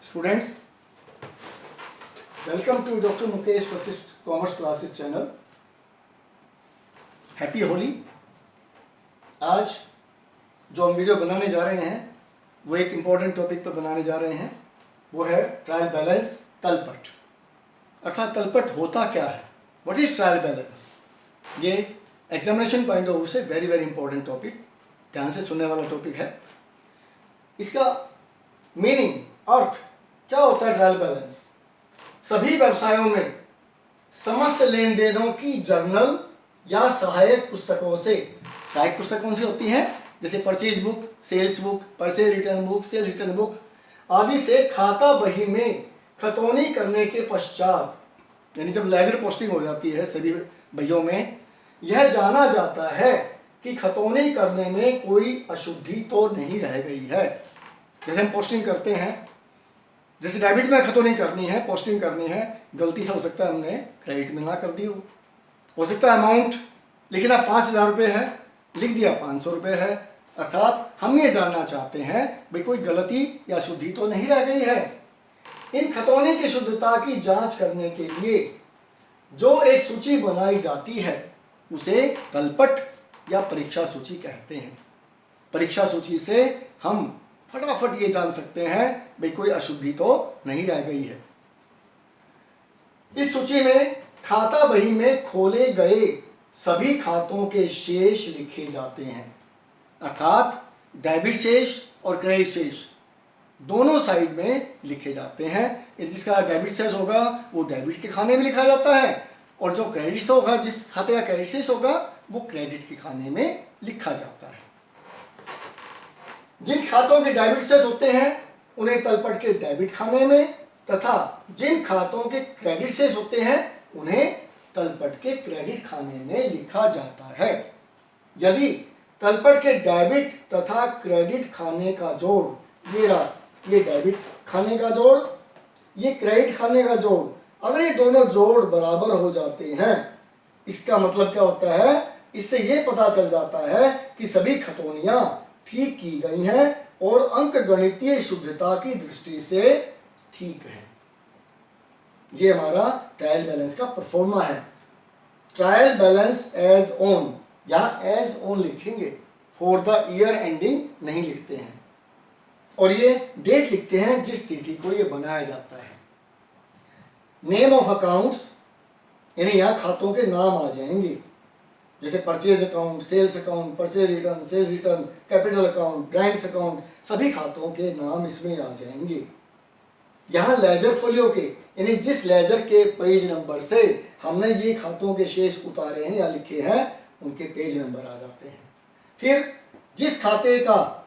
Students, welcome to Dr. Mukesh Vasist Commerce Classes channel. Happy Holi. आज जो हम video बनाने जा रहे हैं वो एक इम्पॉर्टेंट टॉपिक पर बनाने जा रहे हैं, वो है ट्रायल बैलेंस, तलपट। अर्थात तलपट होता क्या है, व्हाट इज ट्रायल बैलेंस। ये एग्जामिनेशन पॉइंट ऑफ व्यू से वेरी वेरी इंपॉर्टेंट टॉपिक, ध्यान से सुनने वाला टॉपिक है। इसका मीनिंग, अर्थ क्या होता है ट्रायल बैलेंस। सभी व्यवसायों में समस्त लेन देनों की जर्नल या सहायक पुस्तकों से, सहायक पुस्तक कौन सी होती हैं, जैसे purchase book, sales book, purchase return book, sales return book आदि से खाता बही में खतौनी करने के पश्चात, यानी जब लेजर पोस्टिंग हो जाती है सभी बहियों में, यह जाना जाता है कि खतौनी करने में कोई अशुद्धि तो नहीं रह गई है। जैसे हम पोस्टिंग करते हैं, जैसे डेबिट में खतौनी करनी है, पोस्टिंग करनी है, गलती से हो सकता है हमने क्रेडिट में ना कर दी हो सकता है अमाउंट लिखना 5,000 रुपये है, लिख दिया 500 रुपये है। अर्थात हम ये जानना चाहते हैं भाई कोई गलती या शुद्धि तो नहीं रह गई है। इन खतौनी की शुद्धता की जांच करने के लिए जो एक सूची बनाई जाती है उसे तलपट या परीक्षा सूची कहते हैं। परीक्षा सूची से हम फटाफट ये जान सकते हैं भाई कोई अशुद्धि तो नहीं रह गई है। इस सूची में खाता बही में खोले गए सभी खातों के शेष लिखे जाते हैं। अर्थात डेबिट शेष और क्रेडिट शेष दोनों साइड में लिखे जाते हैं। जिसका डेबिट शेष होगा वो डेबिट के खाने में लिखा जाता है, और जो क्रेडिट से होगा, जिस खाते का क्रेडिट शेष होगा वो क्रेडिट के खाने में लिखा जाता है। जिन खातों के डेबिट शेष होते हैं उन्हें तलपट के डेबिट खाने में, तथा जिन खातों के क्रेडिट शेष होते हैं उन्हें तलपट के क्रेडिट खाने में लिखा जाता है। यदि तलपट के डेबिट तथा क्रेडिट खाने का जोड़, ये रहा, ये डेबिट खाने का जोड़, ये क्रेडिट खाने का जोड़, अगर ये दोनों जोड़ बराबर हो जाते हैं, इसका मतलब क्या होता है, इससे ये पता चल जाता है कि सभी खतौनियां ठीक की गई हैं और अंक गणितीय शुद्धता की दृष्टि से ठीक है। ये हमारा ट्रायल बैलेंस का परफॉर्मा है। ट्रायल बैलेंस एज ऑन, या एज ऑन लिखेंगे, फॉर द ईयर एंडिंग नहीं लिखते हैं, और ये डेट लिखते हैं जिस तिथि को ये बनाया जाता है। नेम ऑफ अकाउंट्स, यानी यहाँ खातों के नाम आ जाएंगे, जैसे purchase account, sales account, purchase return, sales return, capital account, drawings account, सभी खातों के नाम इसमें आ जाएंगे। यहाँ लेजर फोलियो के, यानी जिस लेजर के पेज नंबर से हमने ये खातों के शेष उतारे हैं या लिखे हैं उनके पेज नंबर आ जाते हैं। फिर जिस खाते का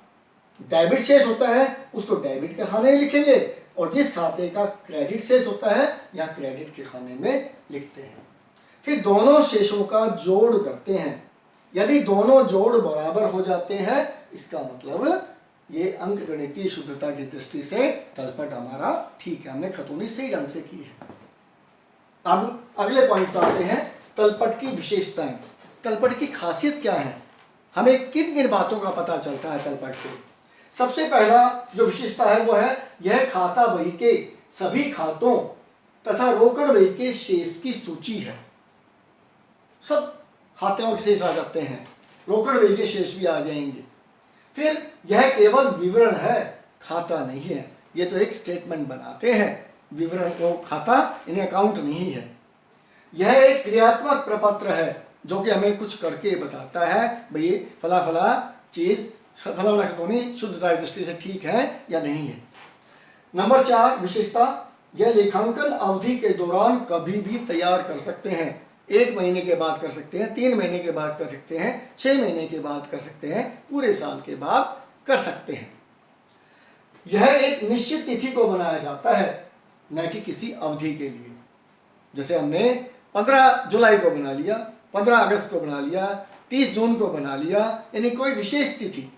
डेबिट शेष होता है उसको डेबिट के खाने में लिखेंगे, और जिस खाते का क्रेडिट शेष होता है या क्रेडिट के खाने में लिखते हैं। फिर दोनों शेषों का जोड़ करते हैं। यदि दोनों जोड़ बराबर हो जाते हैं, इसका मतलब ये अंक गणितीय शुद्धता की दृष्टि से तलपट हमारा ठीक है, हमने खतौनी सही ढंग से की है। अब अगले पॉइंट पर आते हैं, तलपट की विशेषताएं। तलपट की खासियत क्या है, हमें किन किन बातों का पता चलता है तलपट से। सबसे पहला जो विशेषता है वो है, यह खाता बही के सभी खातों तथा रोकड़ बही के शेष की सूची है। सब खातों के शेष आ जाते हैं, रोकड़ बही के शेष भी आ जाएंगे। फिर यह केवल विवरण है, खाता नहीं है। ये तो एक स्टेटमेंट बनाते हैं, विवरण को खाता इन्हें अकाउंट नहीं है। यह एक क्रियात्मक प्रपत्र है जो कि हमें कुछ करके बताता है भाई फला फला चीज, फला खतौनी शुद्धता दृष्टि से ठीक है या नहीं है। नंबर 4 विशेषता, यह लेखांकन अवधि के दौरान कभी भी तैयार कर सकते हैं। 1 महीने के बाद कर सकते हैं, 3 महीने के बाद कर सकते हैं, 6 महीने के बाद कर सकते हैं, पूरे साल के बाद कर सकते हैं। यह एक निश्चित तिथि को बनाया जाता है, न कि किसी अवधि के लिए। जैसे हमने 15 जुलाई को बना लिया, 15 अगस्त को बना लिया, 30 जून को बना लिया, यानी कोई विशेष तिथि,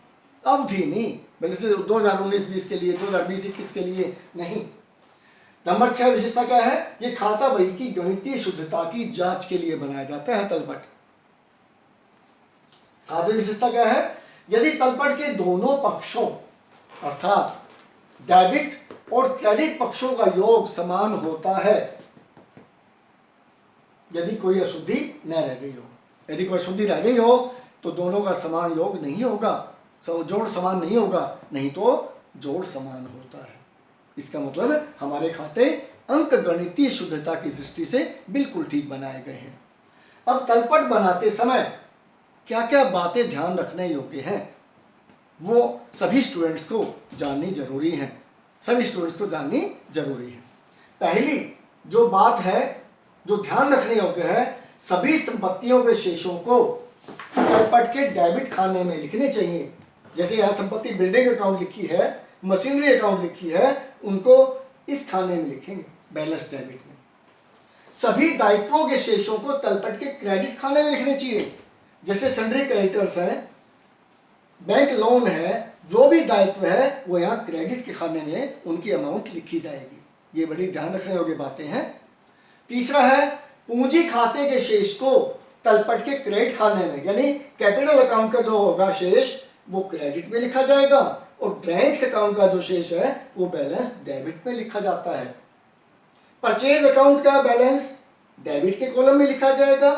अवधि नहीं, जैसे 2019-20 के लिए, 2020-21 के लिए नहीं। नंबर 6 विशेषता क्या है, ये खाता बही की गणितीय शुद्धता की जांच के लिए बनाया जाता है तलपट। 7वीं विशेषता क्या है, यदि तलपट के दोनों पक्षों अर्थात डेबिट और क्रेडिट पक्षों का योग समान होता है यदि कोई अशुद्धि न रह गई हो। यदि कोई अशुद्धि रह गई हो तो दोनों का समान योग नहीं होगा, जोड़ समान नहीं होगा, नहीं तो जोड़ समान होता है। इसका मतलब हमारे खाते अंक गणितीय शुद्धता की दृष्टि से बिल्कुल ठीक बनाए गए हैं। अब तलपट बनाते समय क्या क्या बातें ध्यान रखने योग्य हैं वो सभी स्टूडेंट्स को जाननी जरूरी है। सभी स्टूडेंट्स को जाननी जरूरी है। पहली जो बात है जो ध्यान रखने योग्य है, सभी संपत्तियों के शेषों को तलपट के डेबिट खाने में लिखने चाहिए। जैसे यहाँ संपत्ति बिल्डिंग अकाउंट लिखी है, मशीनरी अकाउंट लिखी है, उनको इस खाने में लिखेंगे, बैलेंस डेबिट में। सभी दायित्वों के शेषों को तलपट के क्रेडिट खाने में लिखने चाहिए। जैसे सन्ड्री क्रेडिटर्स हैं, बैंक लोन है, जो भी दायित्व है वो यहाँ क्रेडिट के खाने में उनकी अमाउंट लिखी जाएगी। ये बड़ी ध्यान रखने योग्य बातें हैं। तीसरा है पूंजी खाते के शेष को तलपट के क्रेडिट खाने में, यानी कैपिटल अकाउंट का जो होगा शेष वो क्रेडिट में लिखा जाएगा और ड्रॉइंग्स अकाउंट का जो शेष है वो बैलेंस डेबिट में लिखा जाता है। परचेज अकाउंट का बैलेंस डेबिट के कॉलम में लिखा जाएगा,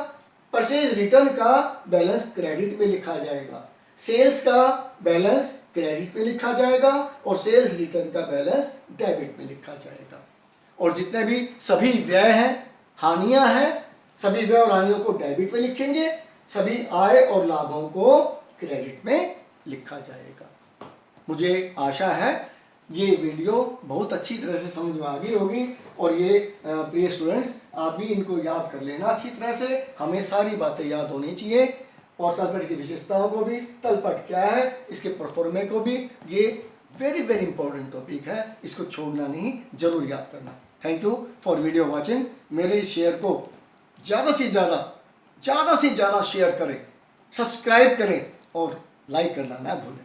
परचेज रिटर्न का बैलेंस क्रेडिट में लिखा जाएगा, सेल्स का बैलेंस क्रेडिट में लिखा जाएगा और सेल्स रिटर्न का बैलेंस डेबिट में लिखा जाएगा। और जितने भी सभी व्यय हैं, हानियां हैं, सभी व्यय और हानियों को डेबिट में लिखेंगे, सभी आय और लाभों को क्रेडिट में लिखा जाएगा। मुझे आशा है ये वीडियो बहुत अच्छी तरह से समझ में आ गई होगी और ये प्रिय स्टूडेंट्स आप भी इनको याद कर लेना अच्छी तरह से। हमें सारी बातें याद होनी चाहिए और तलपट की विशेषताओं को भी, तलपट क्या है, इसके परफॉर्मे को भी। ये वेरी वेरी इंपॉर्टेंट टॉपिक है, इसको छोड़ना नहीं, जरूर याद करना। Thank you for video watching. मेरे इस शेयर को ज़्यादा से ज़्यादा शेयर करें, सब्सक्राइब करें और लाइक करना ना भूलें।